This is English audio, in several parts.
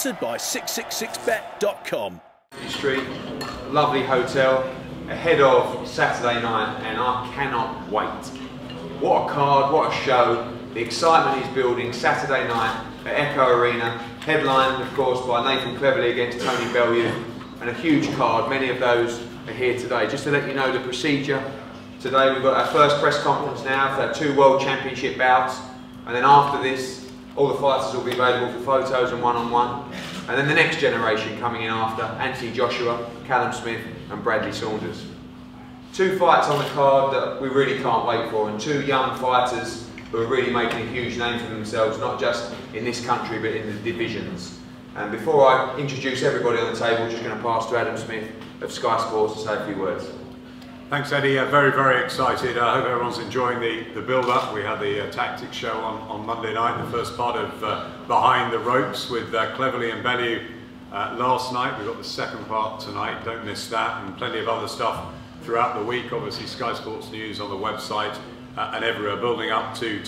Sponsored by 666bet.com. Street, lovely hotel, ahead of Saturday night, and I cannot wait. What a card, what a show. The excitement is building Saturday night at Echo Arena, headlined of course by Nathan Cleverley against Tony Bellew, and a huge card. Many of those are here today. Just to let you know the procedure, today we've got our first press conference now for our 2 World Championship bouts, and then after this all the fighters will be available for photos and one-on-one. And then the next generation coming in after, Anthony Joshua, Callum Smith and Bradley Saunders. 2 fights on the card that we really can't wait for, and 2 young fighters who are really making a huge name for themselves, not just in this country but in the divisions. And before I introduce everybody on the table, I'm just going to pass to Adam Smith of Sky Sports to say a few words. Thanks, Eddie. Very, very excited. I hope everyone's enjoying the build-up. We had the tactics show on Monday night, the first part of Behind the Ropes with Cleverley and Bellew last night. We've got the second part tonight, don't miss that, and plenty of other stuff throughout the week. Obviously Sky Sports News on the website and everywhere, building up to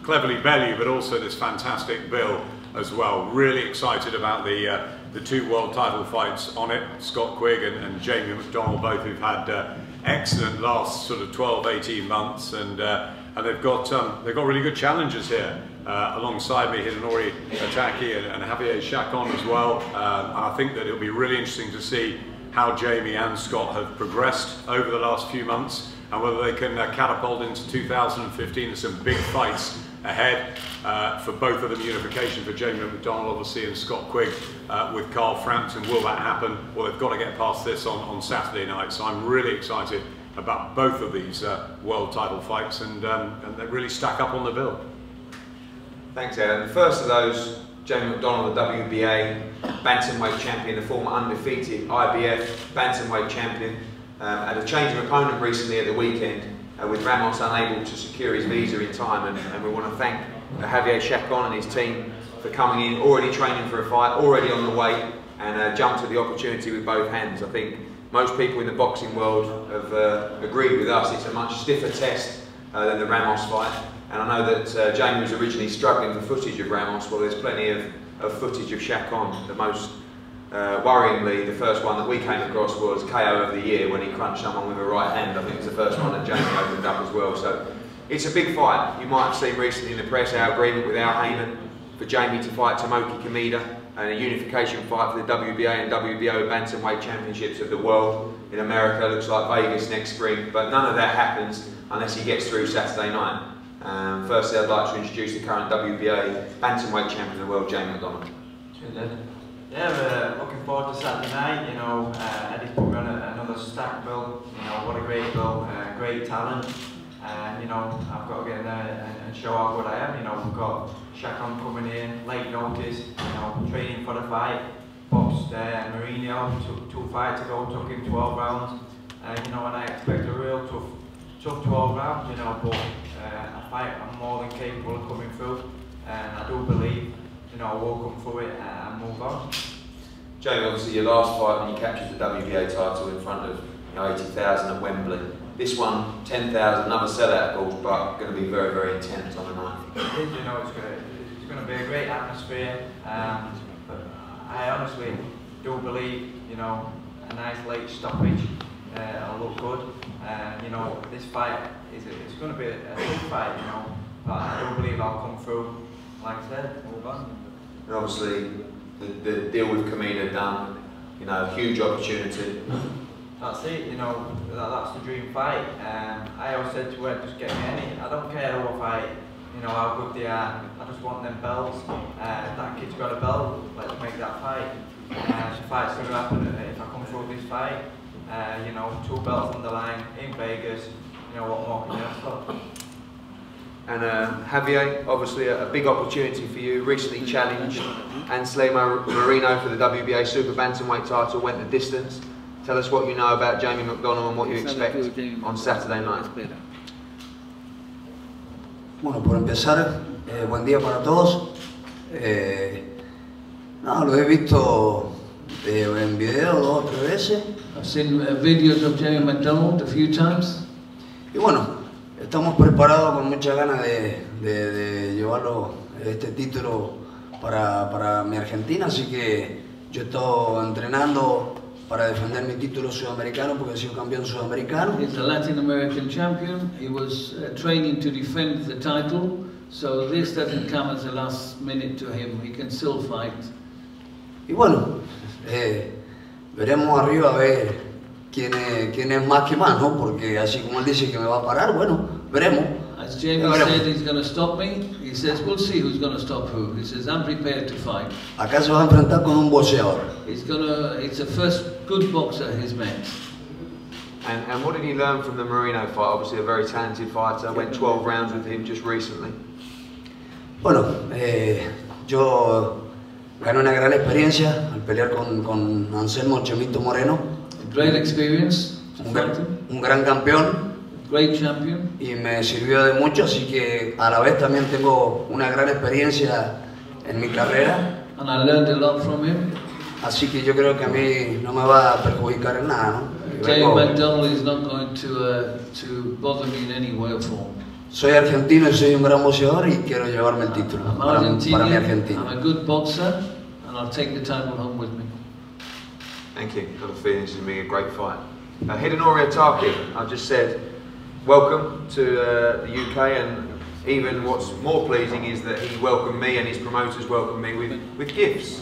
Cleverley Bellew, but also this fantastic bill as well. Really excited about the 2 world title fights on it. Scott Quigg and Jamie McDonnell, both who've had excellent last sort of 12-18 months, and they've got really good challengers here alongside me, Hidenori OTAKE and Javier CHACON as well. And I think that it'll be really interesting to see how Jamie and Scott have progressed over the last few months, and whether they can catapult into 2015. There's some big fights ahead for both of them. Unification for Jamie McDonnell obviously, and Scott Quigg with Carl Frampton. Will that happen? Well, they've got to get past this on Saturday night, so I'm really excited about both of these world title fights, and they really stack up on the bill. Thanks, Adam. The first of those, Jamie McDonnell, the WBA bantamweight champion, the former undefeated IBF bantamweight champion, had a change of opponent recently at the weekend, with Ramos unable to secure his visa in time, and we want to thank Javier CHACON and his team for coming in, already training for a fight, already on the way, and jumped at the opportunity with both hands. I think most people in the boxing world have agreed with us. It's a much stiffer test than the Ramos fight, and I know that Jamie was originally struggling for footage of Ramos. Well, there's plenty of footage of CHACON. The most worryingly, the first one that we came across was KO of the year, when he crunched someone with a right hand. I think it was the first one that Jamie opened up as well. So it's a big fight. You might have seen recently in the press our agreement with Al Heyman for Jamie to fight Tomoki Kameda, and a unification fight for the WBA and WBO bantamweight championships of the world in America. Looks like Vegas next spring, but none of that happens unless he gets through Saturday night. Firstly, I'd like to introduce the current WBA bantamweight champion of the world, Jamie McDonnell. Cheers, Ed. Yeah, we're looking forward to Saturday night. You know, Eddie's put me on another stack bill. You know, what a great bill, great talent. You know, I've got to get in there and show how good I am. You know, we've got CHACON coming in, late notice, you know, training for the fight. Boxed Mourinho, took 2 fights ago, took him 12 rounds. You know, and I expect a real tough 12 rounds, you know, but a fight I'm more than capable of coming through. And I do believe, you know, we'll come through it and move on. Jamie, obviously your last fight when you captured the WBA title in front of 80,000 at Wembley. This one, 10,000, another sellout, of course, but going to be very, very intense on the night. It is, you know, it's going to be a great atmosphere. But I honestly do believe, you know, a nice late stoppage will look good. You know, this fight it's going to be a big fight, you know, but I do believe I'll come through. Like I said, move on. And obviously, the deal with Kameda done, you know, huge opportunity. That's it, you know, that's the dream fight. I always said to her, just get me any. I don't care who I fight, you know, how good they are. I just want them belts. If that kid's got a belt, let's make that fight. The fight's going to happen if I come through this fight. You know, 2 belts on the line in Vegas. You know, what more can you ask for? And Javier, obviously a big opportunity for you. Recently challenged Anselmo Moreno for the WBA Super Bantamweight title, went the distance. Tell us what you know about Jamie McDonnell and what you expect on Saturday night. Bueno, por empezar, buen día para todos. No, lo he visto en video 2 o 3 veces. I've seen videos of Jamie McDonnell a few times. Y bueno, estamos preparados con muchas ganas de llevarlo este título para mi Argentina, así que yo estoy entrenando para defender mi título sudamericano porque he sido campeón sudamericano. He's a Latin American champion. He was training to defend the title, so this doesn't come as a last minute to him. He can still fight. Y bueno, veremos arriba a ver quién es más que más, ¿no? Porque así como él dice que me va a parar, bueno, veremos. As Jamie said, he's going to stop me. He says, we'll see who's going to stop who. He says, I'm prepared to fight. Acá se va a enfrentar con un boxeador. It's the first good boxer he's met. And what did he learn from the Marino fight? Obviously a very talented fighter. Went 12 rounds with him just recently. Bueno, yo gané una gran experiencia al pelear con Anselmo Chemito Moreno. A great experience to fight him. Un gran campeón. Great champion. Y me sirvió de mucho, así que a la vez también tengo una gran experiencia en mi carrera. And I learned a lot from him. Así que yo creo que a mí no me va a perjudicar en nada, ¿no? Jay McDonnell is not going to bother me in any way or form. Soy argentino y soy un gran boxeador y quiero llevarme el título I'm para mi Argentinian, Argentina. I'm a good boxer, and I'll take the title home with me. Thank you. Got a feeling this is going to be a great fight. Hidenori OTAKE, I just said, welcome to the UK, and even what's more pleasing is that he welcomed me and his promoters welcomed me with gifts.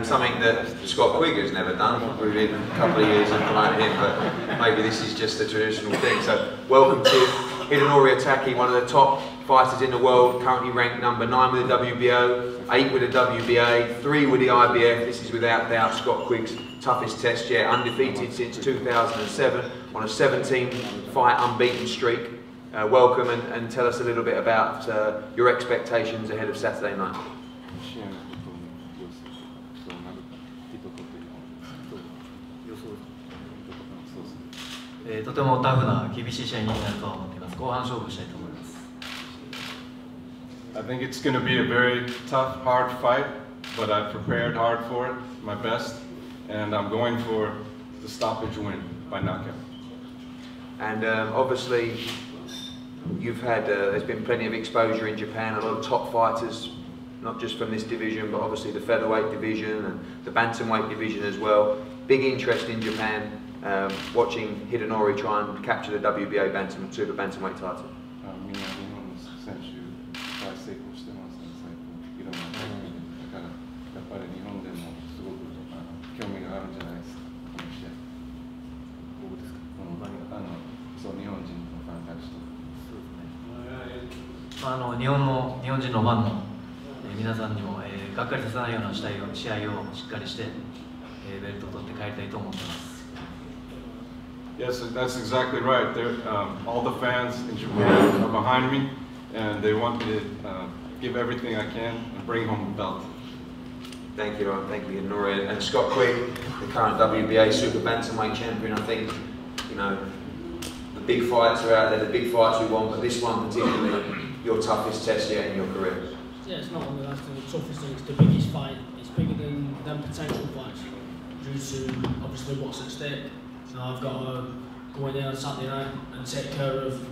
Something that Scott Quigg has never done. We've been a couple of years and promoted him, but maybe this is just a traditional thing. So welcome to Hidenori OTAKE, one of the top fighters in the world, currently ranked number 9 with the WBO, 8 with the WBA, 3 with the IBF. This is without doubt Scott Quigg's toughest test yet, undefeated since 2007, on a 17-fight unbeaten streak. Welcome and tell us a little bit about your expectations ahead of Saturday night. とてもタフな厳しい試合になると思っています。後半勝負したいと思います。 I think it's going to be a very tough, hard fight, but I've prepared hard for it, my best, and I'm going for the stoppage win by knockout. And obviously, you've had there's been plenty of exposure in Japan. A lot of top fighters, not just from this division, but obviously the featherweight division and the bantamweight division as well. Big interest in Japan. Watching Hidenori try and capture the WBA super bantamweight title. みんな日本の選手大成功してますね、最近いろんな大会で。だからやっぱり日本でもすごく興味があるんじゃないですか、この試合。どうですか？そう日本人のファンたちと。そうですね。日本人のファンの皆さんにもがっかりさせないような試合をしっかりしてベルトを取って帰りたいと思ってます。 Yes, that's exactly right. All the fans in Japan are behind me, and they want me to give everything I can and bring home the belt. Thank you, Ron. Thank you, Hidenori. And Scott Quigg, the current WBA super bantamweight champion. I think, you know, the big fights are out there, the big fights we want, but this one particularly, your toughest test yet in your career. Yeah, it's not only that, the toughest thing, it's the biggest fight. It's bigger than them potential fights, due to obviously what's at stake. So I've got to go in there on Saturday night and take care of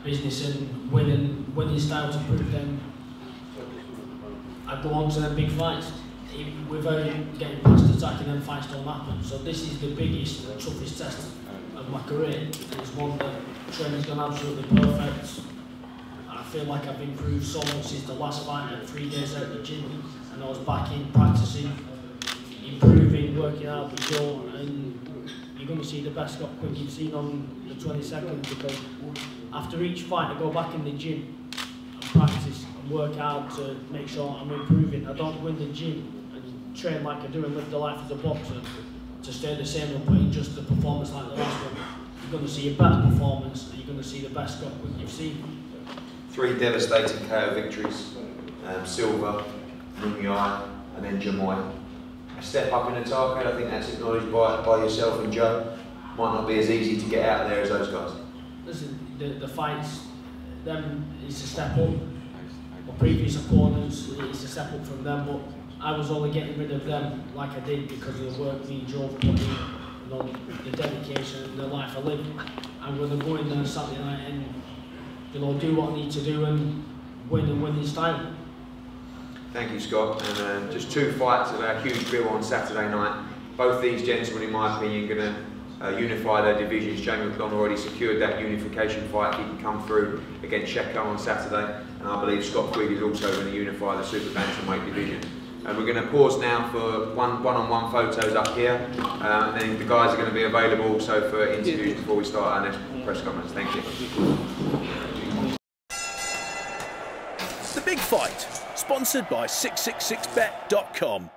business and winning style to prove them. I go on to them big fights. Without getting past attacking, them fights don't happen. So this is the biggest and toughest test of my career. And it's one that training's gone absolutely perfect. And I feel like I've improved so much since the last fight. I had 3 days out of the gym and I was back in practicing, improving, working out with Joe, and you're going to see the best Scott Quigg you've seen on the 22nd, because after each fight I go back in the gym and practice and work out to make sure I'm improving. I don't go in the gym and train like I do and live the life as a boxer to stay the same and put in just the performance like the last one. You're going to see a better performance and you're going to see the best Scott Quigg you've seen. 3 devastating KO victories, Silva, Munyai and then Jamoy. A step up in OTAKE, I think that's acknowledged by yourself and Joe. Might not be as easy to get out there as those guys. Listen, the fights, them is a step up. My previous opponents, it's a step up from them, but I was only getting rid of them like I did because of the work me and Joe put in, you know, the dedication and the life I live. I'm going to go in there Saturday night and, you know, do what I need to do and win in style. Thank you, Scott. And just 2 fights of our huge bill on Saturday night. Both these gentlemen, in my opinion, going to unify their divisions. Jamie McDonnell already secured that unification fight. He can come through against CHACON on Saturday. And I believe Scott Quigg is also going to unify the super bantamweight division. And we're going to pause now for one-on-one photos up here. And then the guys are going to be available also for interviews before we start our next press conference. Thank you. The Big Fight, sponsored by 666bet.com.